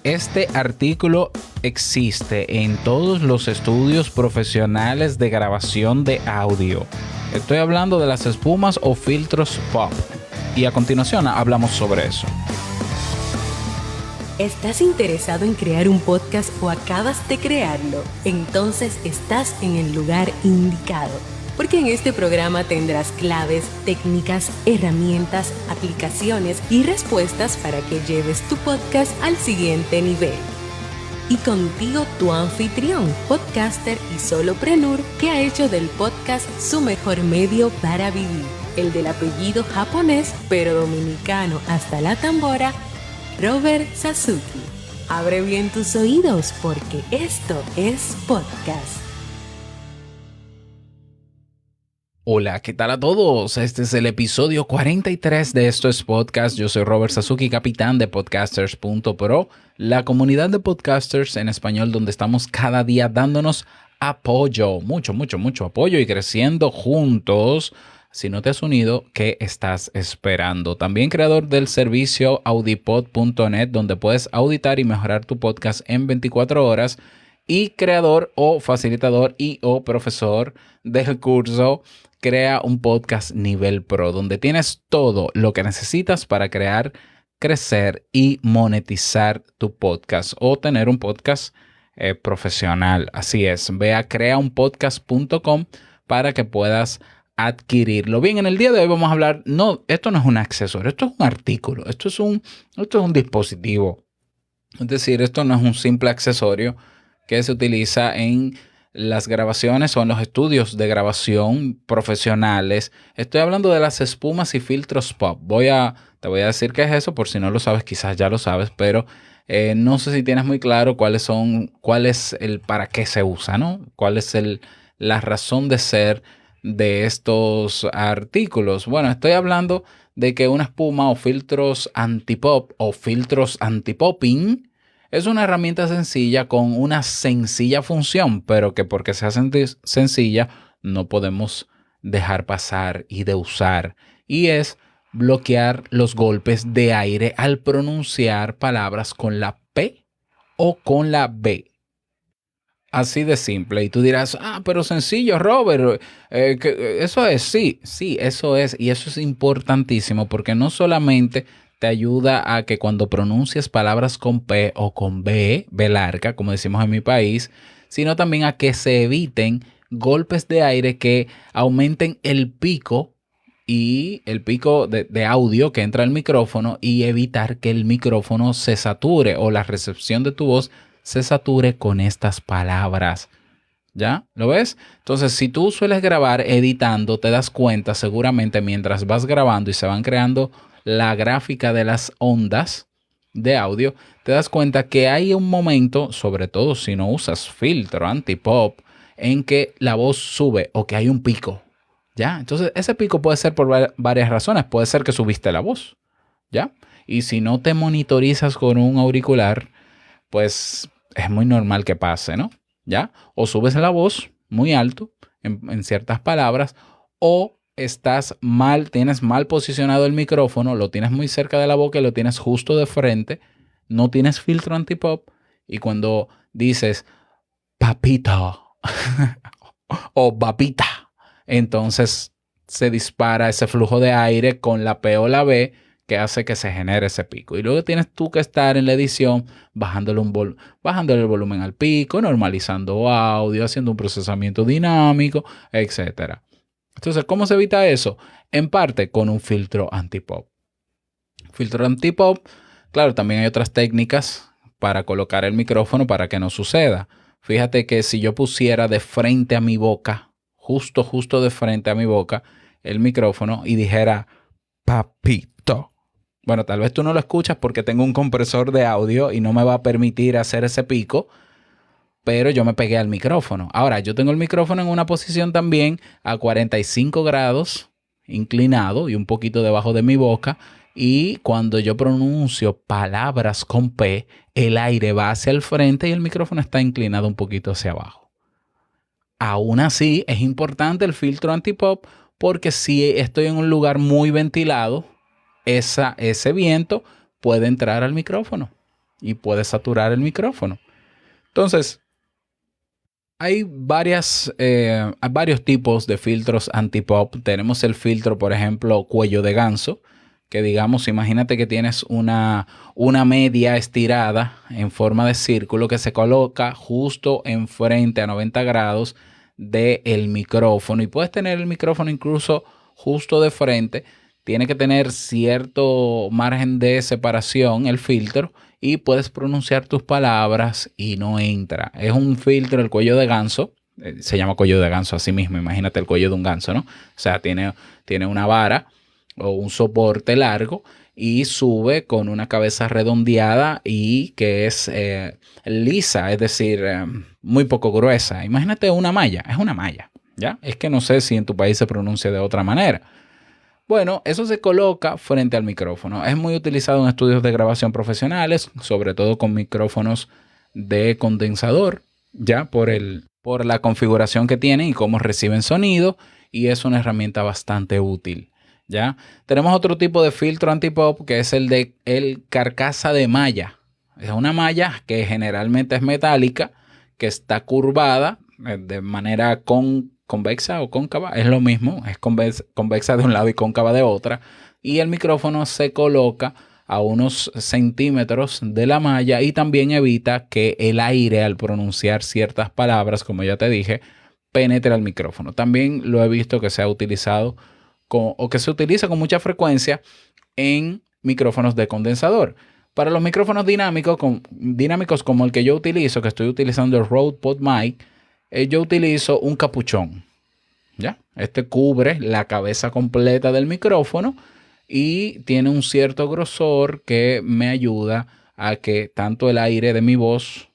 Este artículo existe en todos los estudios profesionales de grabación de audio. Estoy hablando de las espumas o filtros pop. Y a continuación hablamos sobre eso. ¿Estás interesado en crear un podcast o acabas de crearlo? Entonces estás en el lugar indicado, porque en este programa tendrás claves, técnicas, herramientas, aplicaciones y respuestas para que lleves tu podcast al siguiente nivel. Y contigo tu anfitrión, podcaster y solopreneur que ha hecho del podcast su mejor medio para vivir, el del apellido japonés pero dominicano hasta la tambora, Robert Sasuki. Abre bien tus oídos porque esto es podcast. Hola, ¿qué tal a todos? Este es el episodio 43 de Esto es Podcast. Yo soy Robert Sasuki, capitán de Podcasters.pro, la comunidad de podcasters en español donde estamos cada día dándonos apoyo, mucho apoyo y creciendo juntos. Si no te has unido, ¿qué estás esperando? También creador del servicio audipod.net, donde puedes auditar y mejorar tu podcast en 24 horas. Y creador o facilitador y o profesor del curso Crea un Podcast Nivel Pro, donde tienes todo lo que necesitas para crear, crecer y monetizar tu podcast o tener un podcast profesional. Así es, ve a creaunpodcast.com para que puedas adquirirlo. Bien, en el día de hoy vamos a hablar, esto no es un accesorio, esto es un artículo, esto es un dispositivo. Es decir, esto no es un simple accesorio que se utiliza en las grabaciones o en los estudios de grabación profesionales. Estoy hablando de las espumas y filtros pop. Te voy a decir qué es eso, por si no lo sabes, quizás ya lo sabes, pero no sé si tienes muy claro cuál es el para qué se usa, ¿no? Cuál es la razón de ser de estos artículos. Bueno, estoy hablando de que una espuma o filtros antipop o filtros antipopping es una herramienta sencilla con una sencilla función, pero que porque sea sencilla no podemos dejar pasar y de usar. Y es bloquear los golpes de aire al pronunciar palabras con la P o con la B. Así de simple. Y tú dirás, pero sencillo, Robert. Eso es, sí, eso es. Y eso es importantísimo porque no solamente te ayuda a que cuando pronuncies palabras con P o con B larga, como decimos en mi país, sino también a que se eviten golpes de aire que aumenten el pico y el pico de audio que entra al micrófono y evitar que el micrófono se sature o la recepción de tu voz se sature con estas palabras. ¿Ya? ¿Lo ves? Entonces, si tú sueles grabar editando, te das cuenta seguramente mientras vas grabando y se van creando la gráfica de las ondas de audio, te das cuenta que hay un momento, sobre todo si no usas filtro antipop, en que la voz sube o que hay un pico. ¿Ya? Entonces, ese pico puede ser por varias razones. Puede ser que subiste la voz. ¿Ya? Y si no te monitorizas con un auricular, pues es muy normal que pase, ¿no? ¿Ya? O subes la voz muy alto en ciertas palabras o tienes mal posicionado el micrófono, lo tienes muy cerca de la boca y lo tienes justo de frente, no tienes filtro antipop y cuando dices papito o papita, entonces se dispara ese flujo de aire con la P o la B que hace que se genere ese pico. Y luego tienes tú que estar en la edición bajándole el volumen al pico, normalizando audio, haciendo un procesamiento dinámico, etc. Entonces, ¿cómo se evita eso? En parte con un filtro antipop. Filtro antipop, claro, también hay otras técnicas para colocar el micrófono para que no suceda. Fíjate que si yo pusiera de frente a mi boca, justo de frente a mi boca, el micrófono y dijera papito. Bueno, tal vez tú no lo escuchas porque tengo un compresor de audio y no me va a permitir hacer ese pico, pero yo me pegué al micrófono. Ahora, yo tengo el micrófono en una posición también a 45 grados inclinado y un poquito debajo de mi boca. Y cuando yo pronuncio palabras con P, el aire va hacia el frente y el micrófono está inclinado un poquito hacia abajo. Aún así, es importante el filtro antipop porque si estoy en un lugar muy ventilado, ese viento puede entrar al micrófono. y puede saturar el micrófono. Entonces, hay varios tipos de filtros anti-pop. Tenemos el filtro, por ejemplo, cuello de ganso, que digamos, imagínate que tienes una media estirada en forma de círculo que se coloca justo enfrente a 90 grados del micrófono. Y puedes tener el micrófono incluso justo de frente. Tiene que tener cierto margen de separación el filtro y puedes pronunciar tus palabras y no entra. Es un filtro, el cuello de ganso, se llama cuello de ganso así mismo, imagínate el cuello de un ganso, ¿no? O sea, tiene una vara o un soporte largo y sube con una cabeza redondeada y que es lisa, es decir, muy poco gruesa. Imagínate una malla, es una malla, ¿ya? Es que no sé si en tu país se pronuncia de otra manera. Bueno, eso se coloca frente al micrófono. Es muy utilizado en estudios de grabación profesionales, sobre todo con micrófonos de condensador, ya por la configuración que tienen y cómo reciben sonido, y es una herramienta bastante útil, ¿ya? Tenemos otro tipo de filtro antipop que es el carcasa de malla. Es una malla que generalmente es metálica, que está curvada de manera convexa o cóncava, es lo mismo, es convexa de un lado y cóncava de otra, y el micrófono se coloca a unos centímetros de la malla y también evita que el aire al pronunciar ciertas palabras, como ya te dije, penetre al micrófono. También lo he visto que se ha utilizado o que se utiliza con mucha frecuencia en micrófonos de condensador. Para los micrófonos dinámicos como el que yo utilizo, que estoy utilizando el Rode PodMic, yo utilizo un capuchón, ¿ya? Este cubre la cabeza completa del micrófono y tiene un cierto grosor que me ayuda a que tanto el aire de mi voz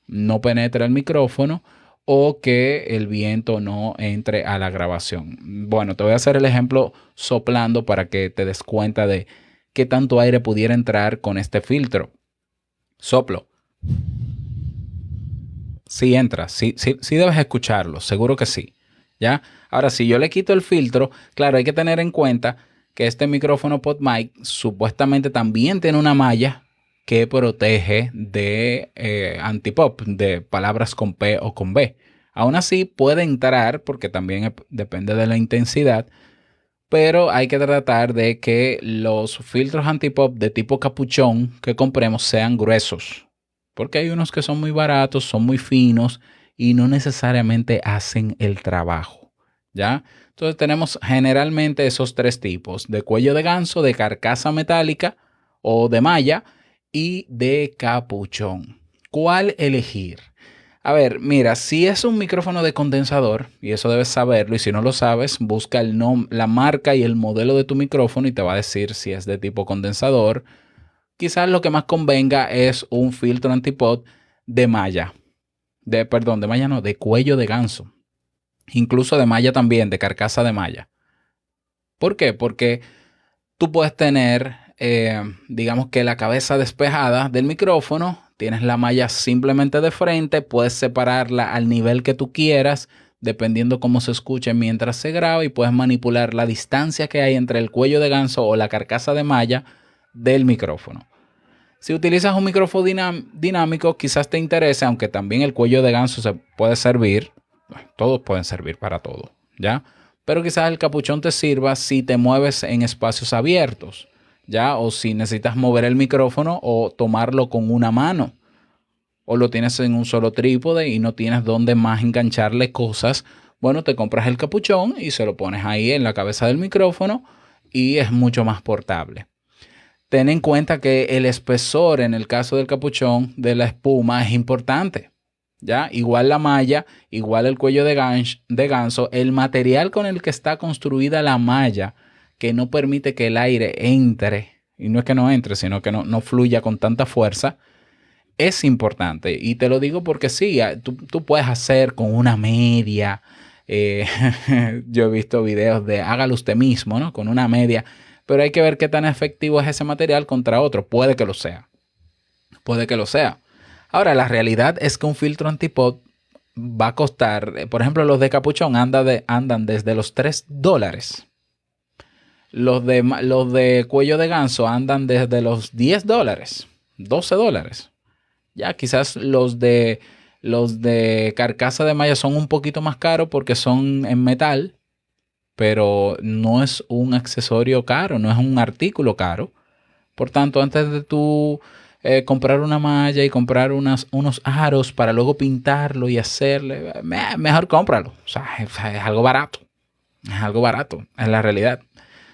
no penetre al micrófono o que el viento no entre a la grabación. Bueno, te voy a hacer el ejemplo soplando para que te des cuenta de qué tanto aire pudiera entrar con este filtro. Soplo. Sí entra, sí debes escucharlo, seguro que sí, ¿ya? Ahora, si yo le quito el filtro, claro, hay que tener en cuenta que este micrófono PodMic supuestamente también tiene una malla que protege de antipop, de palabras con P o con B. Aún así puede entrar, porque también depende de la intensidad, pero hay que tratar de que los filtros antipop de tipo capuchón que compremos sean gruesos. Porque hay unos que son muy baratos, son muy finos y no necesariamente hacen el trabajo, ¿ya? Entonces tenemos generalmente esos tres tipos, de cuello de ganso, de carcasa metálica o de malla y de capuchón. ¿Cuál elegir? A ver, mira, si es un micrófono de condensador, y eso debes saberlo, y si no lo sabes, busca la marca y el modelo de tu micrófono y te va a decir si es de tipo condensador. Quizás lo que más convenga es un filtro antipop de malla. De malla no, de cuello de ganso. Incluso de malla también, de carcasa de malla. ¿Por qué? Porque tú puedes tener, digamos que la cabeza despejada del micrófono, tienes la malla simplemente de frente, puedes separarla al nivel que tú quieras, dependiendo cómo se escuche mientras se graba, y puedes manipular la distancia que hay entre el cuello de ganso o la carcasa de malla del micrófono. Si utilizas un micrófono dinámico, quizás te interese, aunque también el cuello de ganso se puede servir. Todos pueden servir para todo, ¿ya? Pero quizás el capuchón te sirva si te mueves en espacios abiertos, ¿ya? O si necesitas mover el micrófono o tomarlo con una mano. O lo tienes en un solo trípode y no tienes dónde más engancharle cosas. Bueno, te compras el capuchón y se lo pones ahí en la cabeza del micrófono y es mucho más portable. Ten en cuenta que el espesor en el caso del capuchón de la espuma es importante, ¿ya? Igual la malla, igual el cuello de ganso, el material con el que está construida la malla que no permite que el aire entre, y no es que no entre, sino que no fluya con tanta fuerza, es importante. Y te lo digo porque sí, tú puedes hacer con una media, yo he visto videos de hágalo usted mismo, ¿no? Con una media. Pero hay que ver qué tan efectivo es ese material contra otro. Puede que lo sea. Puede que lo sea. Ahora, la realidad es que un filtro antipop va a costar, por ejemplo, los de capuchón andan desde los $3. Los de cuello de ganso andan desde los $10. $12. Ya quizás los de carcasa de malla son un poquito más caros porque son en metal, pero no es un accesorio caro, no es un artículo caro. Por tanto, antes de tú comprar una malla y comprar unos aros para luego pintarlo y hacerle, mejor cómpralo. O sea, es algo barato. Es algo barato, es la realidad.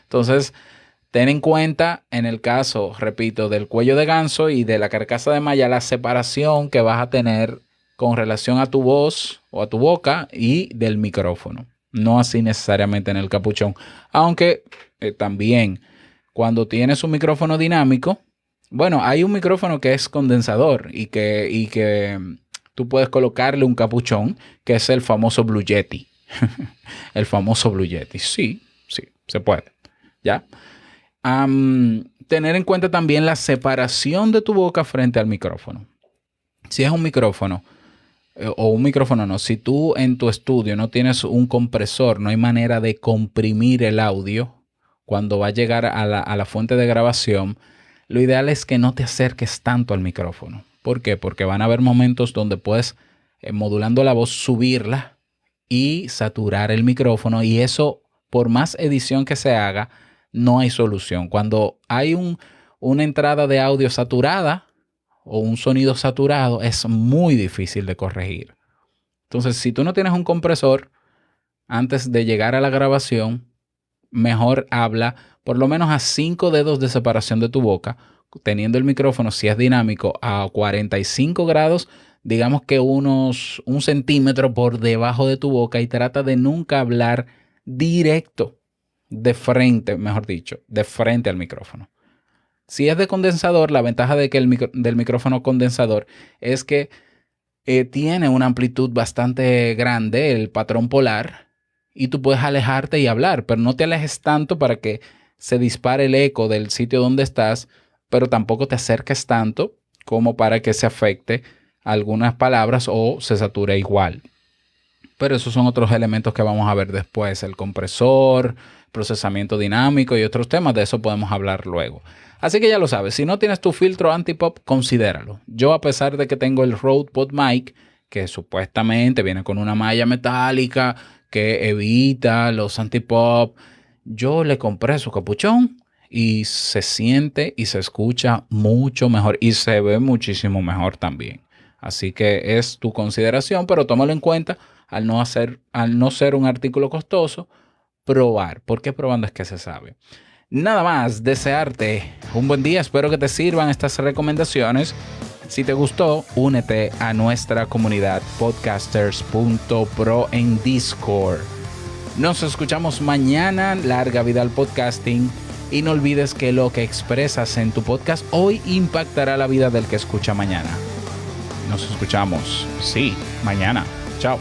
Entonces, ten en cuenta, en el caso, repito, del cuello de ganso y de la carcasa de malla, la separación que vas a tener con relación a tu voz o a tu boca y del micrófono. No así necesariamente en el capuchón. Aunque también cuando tienes un micrófono dinámico, bueno, hay un micrófono que es condensador y que tú puedes colocarle un capuchón, que es el famoso Blue Yeti. El famoso Blue Yeti. Sí, se puede. ¿Ya? Tener en cuenta también la separación de tu boca frente al micrófono. Si es un micrófono, o un micrófono no, si tú en tu estudio no tienes un compresor, no hay manera de comprimir el audio cuando va a llegar a la fuente de grabación, lo ideal es que no te acerques tanto al micrófono. ¿Por qué? Porque van a haber momentos donde puedes, modulando la voz, subirla y saturar el micrófono, y eso, por más edición que se haga, no hay solución. Cuando hay una entrada de audio saturada o un sonido saturado, es muy difícil de corregir. Entonces, si tú no tienes un compresor, antes de llegar a la grabación, mejor habla por lo menos a 5 dedos de separación de tu boca, teniendo el micrófono, si es dinámico, a 45 grados, digamos que un centímetro por debajo de tu boca, y trata de nunca hablar directo, de frente, mejor dicho, de frente al micrófono. Si es de condensador, la ventaja del micrófono condensador es que tiene una amplitud bastante grande, el patrón polar, y tú puedes alejarte y hablar, pero no te alejes tanto para que se dispare el eco del sitio donde estás, pero tampoco te acerques tanto como para que se afecte algunas palabras o se sature igual. Pero esos son otros elementos que vamos a ver después, el compresor, procesamiento dinámico y otros temas, de eso podemos hablar luego. Así que ya lo sabes, si no tienes tu filtro anti-pop, considéralo. Yo, a pesar de que tengo el Rode PodMic, que supuestamente viene con una malla metálica que evita los anti-pop, yo le compré su capuchón y se siente y se escucha mucho mejor y se ve muchísimo mejor también. Así que es tu consideración, pero tómalo en cuenta al no ser un artículo costoso, probar. Porque probando es que se sabe. Nada más, desearte un buen día. Espero que te sirvan estas recomendaciones. Si te gustó, únete a nuestra comunidad podcasters.pro en Discord. Nos escuchamos mañana. Larga vida al podcasting. Y no olvides que lo que expresas en tu podcast hoy impactará la vida del que escucha mañana. Nos escuchamos, sí, mañana. Chao.